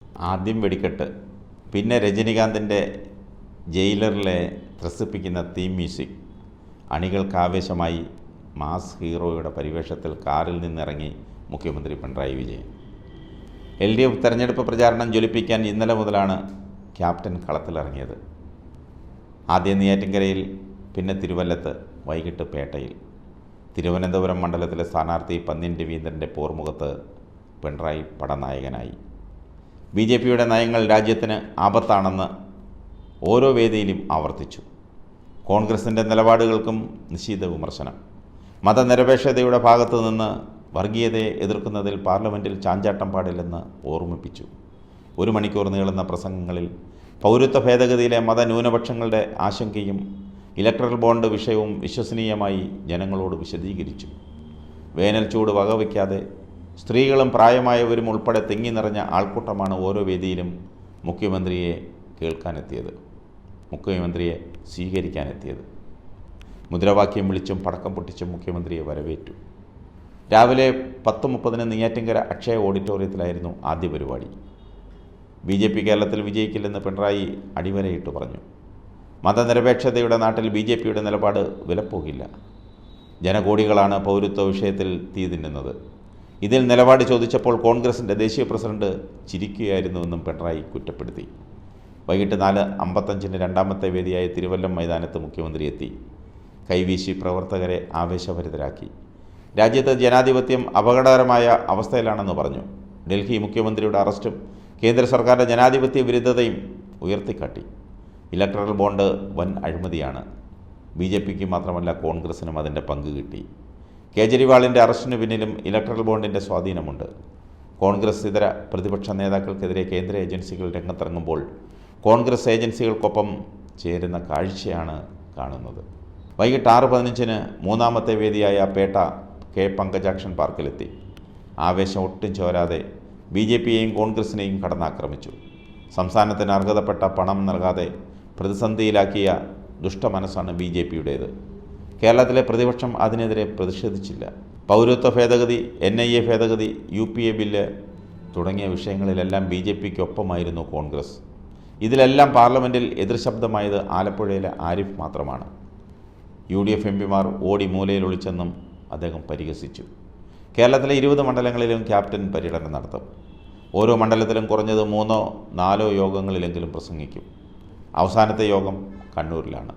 ആദ്യം വെടിക്കെട്ട്, പിന്നെ രജനികാന്തിൻ്റെ ജയിലറിലെ ത്രസിപ്പിക്കുന്ന തീം മ്യൂസിക്. അണികൾക്കാവേശമായി മാസ് ഹീറോയുടെ പരിവേഷത്തിൽ കാറിൽ നിന്നിറങ്ങി മുഖ്യമന്ത്രി പിണറായി വിജയൻ. LDF തെരഞ്ഞെടുപ്പ് പ്രചാരണം ജ്വലിപ്പിക്കാൻ ഇന്നലെ മുതലാണ് ക്യാപ്റ്റൻ കളത്തിലിറങ്ങിയത്. ആദ്യം നെയ്യാറ്റിൻകരയിൽ, പിന്നെ തിരുവല്ലത്ത്, വൈകിട്ട് പേട്ടയിൽ. തിരുവനന്തപുരം മണ്ഡലത്തിലെ സ്ഥാനാർത്ഥി പന്ന്യൻ രവീന്ദ്രൻ്റെ പോർമുഖത്ത് പിണറായി പടനായകനായി. BJPയുടെ നയങ്ങൾ രാജ്യത്തിന് ആപത്താണെന്ന് ഓരോ വേദിയിലും ആവർത്തിച്ചു. കോൺഗ്രസിൻ്റെ നിലപാടുകൾക്കും നിശിത വിമർശനം. മതനിരപേക്ഷതയുടെ ഭാഗത്തു നിന്ന് വർഗീയതയെ എതിർക്കുന്നതിൽ പാർലമെൻറ്റിൽ ചാഞ്ചാട്ടം പാടില്ലെന്ന് ഓർമ്മിപ്പിച്ചു. 1 മണിക്കൂർ നീളുന്ന പ്രസംഗങ്ങളിൽ പൗരത്വ ഭേദഗതിയിലെ മതന്യൂനപക്ഷങ്ങളുടെ ആശങ്കയും ഇലക്ട്രൽ ബോണ്ട് വിഷയവും വിശ്വസനീയമായി ജനങ്ങളോട് വിശദീകരിച്ചു. വേനൽ ചൂട് വകവയ്ക്കാതെ സ്ത്രീകളും പ്രായമായവരും ഉൾപ്പെടെ തിങ്ങി നിറഞ്ഞ ആൾക്കൂട്ടമാണ് ഓരോ വേദിയിലും മുഖ്യമന്ത്രിയെ കേൾക്കാനെത്തിയത്, മുഖ്യമന്ത്രിയെ സ്വീകരിക്കാനെത്തിയത്. മുദ്രാവാക്യം വിളിച്ചും പടക്കം പൊട്ടിച്ചും മുഖ്യമന്ത്രിയെ വരവേറ്റു. രാവിലെ 10:30 നെയ്യാറ്റിൻകര അക്ഷയ ഓഡിറ്റോറിയത്തിലായിരുന്നു ആദ്യ പരിപാടി. BJP കേരളത്തിൽ വിജയിക്കില്ലെന്ന് പിണറായി അടിവരയിട്ട് പറഞ്ഞു. മതനിരപേക്ഷതയുടെ നാട്ടിൽ BJPയുടെ നിലപാട് വിലപ്പോകില്ല. ജനകോടികളാണ് പൗരത്വ വിഷയത്തിൽ തീ തിന്നുന്നത്. ഇതിൽ നിലപാട് ചോദിച്ചപ്പോൾ കോൺഗ്രസിൻ്റെ ദേശീയ പ്രസിഡന്റ് ചിരിക്കുകയായിരുന്നുവെന്നും പിണറായി കുറ്റപ്പെടുത്തി. വൈകിട്ട് 4:55 രണ്ടാമത്തെ വേദിയായ തിരുവല്ലം മൈതാനത്ത് മുഖ്യമന്ത്രി എത്തി. കൈവീശി പ്രവർത്തകരെ ആവേശഭരിതരാക്കി. രാജ്യത്ത് ജനാധിപത്യം അപകടകരമായ അവസ്ഥയിലാണെന്ന് പറഞ്ഞു. ഡൽഹി മുഖ്യമന്ത്രിയുടെ അറസ്റ്റും കേന്ദ്ര സർക്കാരിൻ്റെ ജനാധിപത്യ വിരുദ്ധതയും ഉയർത്തിക്കാട്ടി. ഇലക്ട്രൽ ബോണ്ട് വൻ അഴിമതിയാണ്. BJPക്ക് മാത്രമല്ല കോൺഗ്രസിനും അതിൻ്റെ പങ്ക് കിട്ടി. കേജ്രിവാളിൻ്റെ അറസ്റ്റിന് പിന്നിലും ഇലക്ട്രൽ ബോണ്ടിൻ്റെ സ്വാധീനമുണ്ട്. കോൺഗ്രസ് ഇതര പ്രതിപക്ഷ നേതാക്കൾക്കെതിരെ കേന്ദ്ര ഏജൻസികൾ രംഗത്തിറങ്ങുമ്പോൾ കോൺഗ്രസ് ഏജൻസികൾക്കൊപ്പം ചേരുന്ന കാഴ്ചയാണ് കാണുന്നത്. വൈകിട്ട് 6:15 മൂന്നാമത്തെ വേദിയായ പേട്ട K പങ്കജാക്ഷൻ പാർക്കിലെത്തി. ആവേശം ഒട്ടും ചോരാതെ BJPയെയും കോൺഗ്രസിനെയും കടന്നാക്രമിച്ചു. സംസ്ഥാനത്തിന് അർഹതപ്പെട്ട പണം നൽകാതെ പ്രതിസന്ധിയിലാക്കിയ ദുഷ്ടമനസ്സാണ് BJPയുടേത്. കേരളത്തിലെ പ്രതിപക്ഷം അതിനെതിരെ പ്രതിഷേധിച്ചില്ല. പൗരത്വ ഭേദഗതി, NIA ഭേദഗതി, UPA ബില്ല് തുടങ്ങിയ വിഷയങ്ങളിലെല്ലാം BJPക്കൊപ്പമായിരുന്നു കോൺഗ്രസ്. ഇതിലെല്ലാം പാർലമെൻറ്റിൽ എതിർശബ്ദമായത് ആലപ്പുഴയിലെ ആരിഫ് മാത്രമാണ്. UDF MPമാർ ഓടി മൂലയിൽ ഒളിച്ചെന്നും അദ്ദേഹം പരിഹസിച്ചു. കേരളത്തിലെ 20 മണ്ഡലങ്ങളിലും ക്യാപ്റ്റൻ പര്യടനം നടത്തും. ഓരോ മണ്ഡലത്തിലും കുറഞ്ഞത് 3-4 യോഗങ്ങളിലെങ്കിലും പ്രസംഗിക്കും. അവസാനത്തെ യോഗം കണ്ണൂരിലാണ്.